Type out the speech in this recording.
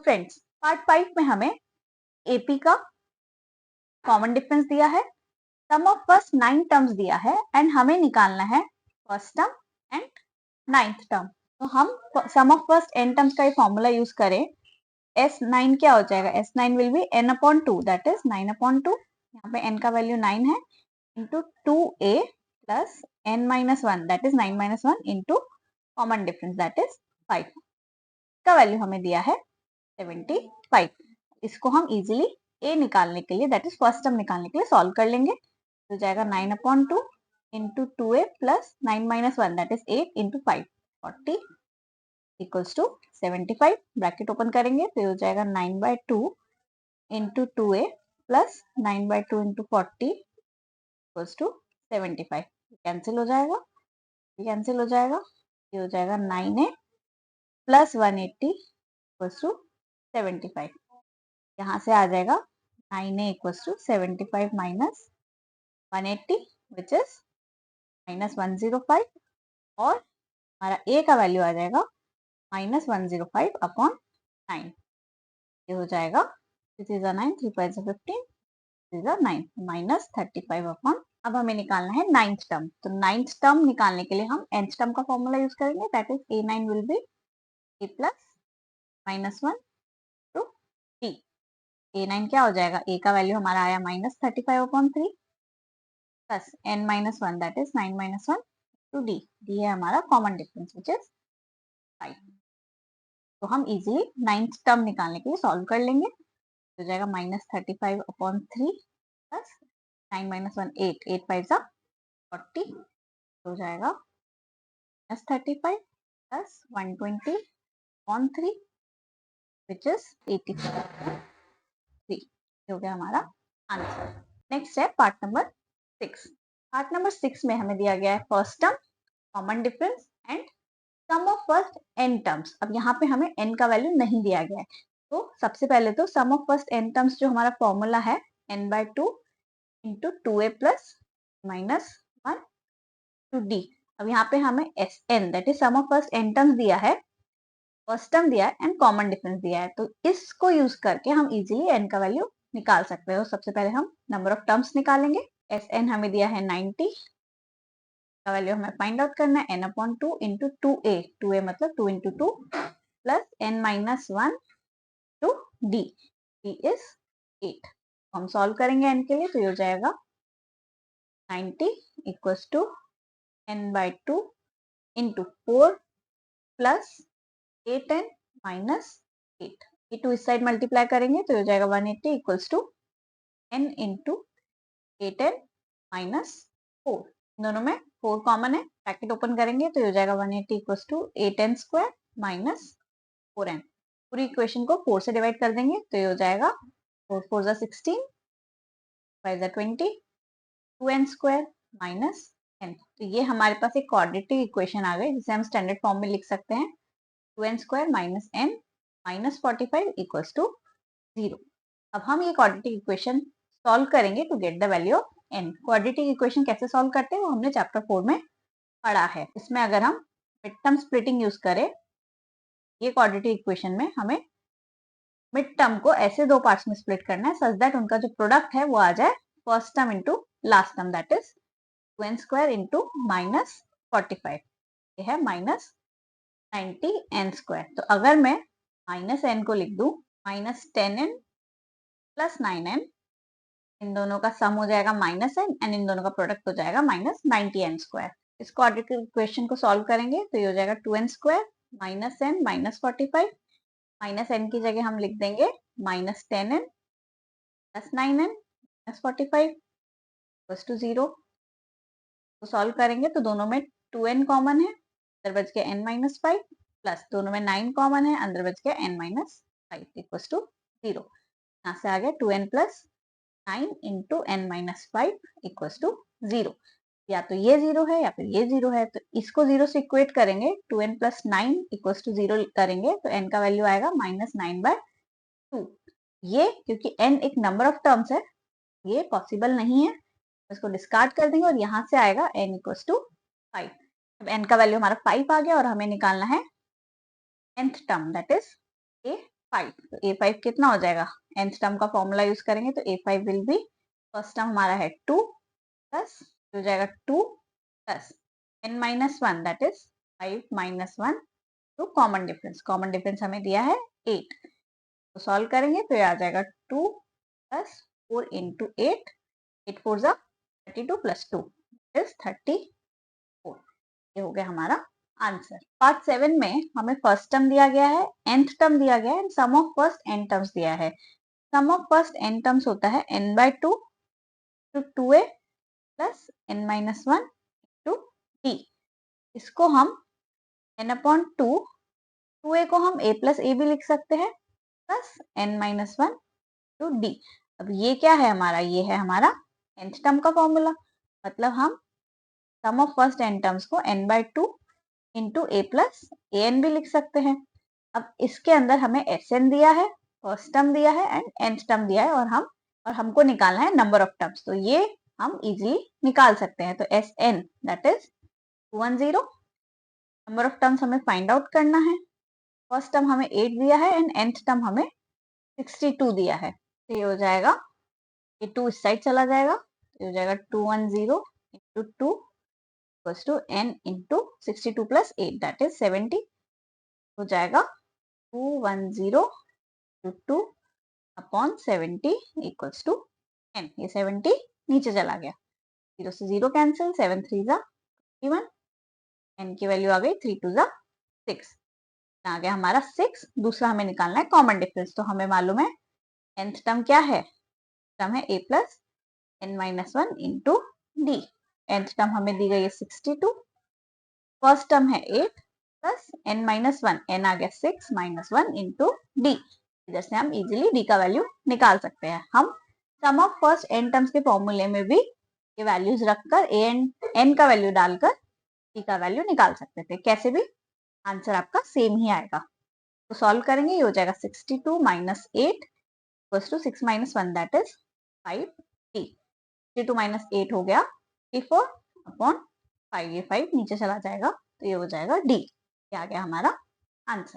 Friends, part 5 में हमें AP का कॉमन डिफरेंस दिया है, सम ऑफ फर्स्ट 9 टर्म्स दिया है एंड हमें निकालना है first term and 9th term. तो हम sum of first n terms का ये फॉर्मूला यूज करें। S9 क्या हो जाएगा? S9 will be n upon 2, that is 9 upon 2। यहाँ पे n का वैल्यू 9 है, into 2a plus n minus 1 that is 9 minus 1 into common difference that is 5 का वैल्यू हमें दिया है 75। इसको हम इजीली a निकालने के लिए दैट इज फर्स्ट टर्म निकालने के लिए सॉल्व कर लेंगे। तो जाएगा 9 upon 2 into 2a plus 9 minus 1 that is 8 into 5 40 equals to 75। Bracket open करेंगे तो हो जाएगा 9/2 into 2a plus 9/2 into 40 equals to 75। Cancel हो जाएगा, कैंसिल हो जाएगा, ये हो जाएगा 9a प्लस 180 इक्वल्स टू 75। यहाँ से आ जाएगा 9a equals to 75 minus 180 which is minus 105 और हमारा a का वैल्यू आ जाएगा माइनस 105 अपॉन 9। ये हो जाएगा this is a 9, 3 5 15, this is a 9 minus 35 upon. अब हमें निकालना है 9th टर्म। तो 9th टर्म निकालने के लिए हम nth टर्म का फॉर्मूला यूज करेंगे that is a9 will be a plus minus 1 to d। a9 क्या हो जाएगा? a का वैल्यू हमारा आया minus 35 upon 3 plus n minus 1 that is 9 minus 1 to d। d है हमारा कॉमन डिफरेंस विच इज 5। तो हम इजीली 9th टर्म निकालने के लिए सॉल्व कर लेंगे। हो जाएगा माइनस 35 अपॉन 3 प्लस 9 माइनस 1 8 8 5 जा 40 हो जाएगा minus 35 plus 120 upon 3 which is 84/3 हो गया हमारा आंसर। नेक्स्ट है पार्ट नंबर 6। पार्ट नंबर 6 में हमें दिया गया है first term, common difference and sum of first n terms. अब यहाँ पे हमें n का वैल्यू नहीं दिया गया है, तो सबसे पहले तो sum of first n terms जो हमारा फॉर्मूला है n/2 into 2a plus minus 1 to d। अब यहाँ पे हमें Sn that is sum of first n terms दिया है, फर्स्ट टर्म दिया है एंड कॉमन डिफरेंस दिया है। तो इसको यूज करके हम इजीली n का वैल्यू निकाल सकते हैं। तो सबसे पहले हम नंबर ऑफ टर्म्स निकालेंगे। Sn हमें दिया है 90 का वैल्यू हमें फाइंड आउट करना है n upon 2 into 2a, 2a मतलब 2 into 2 plus n minus 1 to d, d is 8। हम सॉल्व करेंगे n के लिए तो ये हो जाएगा 90 equals to n/2 into 4 plus 8n minus 8। ये 2 इस साइड मल्टीप्लाई करेंगे तो हो जाएगा 180 equals to n into 8n minus 4। दोनों में 4 कॉमन है, ब्रैकेट ओपन करेंगे तो हो जाएगा 180 equals to 8n square minus 4n। पूरी इक्वेशन को 4 से डिवाइड कर देंगे तो ये हो जाएगा 4 4 जा 16, 5 जा 20, 2n स्क्वायर माइनस n। तो ये हमारे पास एक क्वाड्रेटिक इक्वेशन आ गई जिसे हम स्टैंडर्ड फॉर्म में लिख सकते हैं 2n square minus n minus 45 equals to 0। अब हम ये क्वाड्रेटिक इक्वेशन सॉल्व करेंगे to get the value of n। Quadratic equation कैसे सॉल्व करते हैं वो हमने चैप्टर 4 में पढ़ा है। इसमें अगर हम मिड टर्म स्प्लिटिंग यूज करें, ये क्वाड्रेटिक इक्वेशन में हमें मिड टर्म को ऐसे दो पार्ट्स में स्प्लिट करना है सच दैट उनका जो प्रोडक्ट है वो आ जाए first term into last term that is 2n square into minus 45। ये है माइनस 90n स्क्वायर। तो अगर मैं माइनस n को लिख दूं माइनस 10n प्लस 9n, इन दोनों का सम हो जाएगा माइनस n एंड इन दोनों का प्रोडक्ट हो जाएगा माइनस 90n स्क्वायर। इस क्वाड्रेटिक इक्वेशन को सॉल्व करेंगे तो ये हो जाएगा 2n square minus n minus 45। Minus n की जगह हम लिख देंगे minus 10n plus 9n minus 45 equals to 0। तो सॉल्व करेंगे तो दोनों में 2n कॉमन है, अंदर बच गया n माइनस 5 प्लस दोनों में 9 कॉमन है, अंदर बच गया n माइनस 5 इक्वल्स टू 0। यहाँ से आ गया 2n plus 9 into n minus 5 equals to 0। या तो ये 0 है या फिर ये 0 है, तो इसको 0 से इक्वेट करेंगे 2n प्लस 9 इक्वल्स टू 0 करेंगे तो n का वैल्यू आएगा माइनस 9/2। ये क्योंकि n एक नंबर ऑफ टर्म्स है ये पॉसिबल नहीं है, इसको डिस्कार्ड कर देंगे और यहाँ से आएगा n इक्वल्स टू 5। अब n का वैल्यू हमारा 5 आ गया और हमें निकालना है nth term that is a 5, तो A5 कितना हो जाएगा, nth टर्म का फॉर्मूला यूज करेंगे तो A5 will be, first term हमारा है 2 प्लस हो जाएगा 2 plus n minus 1 that is 5 minus 1 to common difference हमें दिया है 8, तो सॉल्व करेंगे तो ये आ जाएगा 2 प्लस 4 इंटू 8, 8 4 जा 32 प्लस 2 इज 34, ये हो गया हमारा आंसर। पार्ट 7 में हमें फर्स्ट टर्म दिया गया है, nth टर्म दिया गया है and sum of first n terms दिया है। Sum of first n terms होता है n by 2 to 2a plus n minus 1 to d। इसको हम n अपॉन 2, 2a को हम a प्लस a भी लिख सकते हैं plus n minus 1 to d। अब ये क्या है हमारा, ये है हमारा nth टर्म का फॉर्मूला, मतलब हम sum of first n terms को n by 2 into a plus a n भी लिख सकते हैं। अब इसके अंदर हमें Sn दिया है, फर्स्ट टर्म दिया है एंड nth टर्म दिया है, और हमको निकालना है नंबर ऑफ टर्म्स, तो ये हम इजीली निकाल सकते हैं। तो Sn that is 210, number of terms हमें फाइंड आउट करना है। फर्स्ट टर्म हमें 8 दिया है एंड nth टर्म हमें 62 दिया है, तो ये हो जाएगा, ये 2 इस साइड चला जाएगा, तो ये हो जाएगा 210 into 2 equals to n into 62 plus 8 that is 70, हो जाएगा 210 to 2 upon 70 equals to n। ये 70 नीचे चला गया, 0 से 0 कैंसिल, 7 3 जा 21, n की वैल्यू आ गई 3 2 जा 6, आ गया हमारा 6। दूसरा हमें निकालना है कॉमन डिफरेंस, तो हमें मालूम है nth टर्म क्या है, टर्म है a plus n minus 1 into D. nth term हमें दी गई है 62, फर्स्ट टर्म है 8 प्लस n माइनस 1, n आ गया 6 माइनस 1 इंटू डी। इधर से हम इजीली डी का वैल्यू निकाल सकते हैं। हम sum of first n terms के फॉर्मूले में भी ये वैल्यूज रखकर n का वैल्यू डालकर डी का वैल्यू निकाल सकते थे, कैसे भी आंसर आपका सेम ही आएगा। तो सॉल्व करेंगे, ये हो जाएगा 62 minus 8 equals to 6 minus 1 that is 5 d. 62 minus 8 हो गया 54 अपॉन 5, ये 5 नीचे चला जाएगा, तो ये हो जाएगा डी। ये आ गया हमारा आंसर।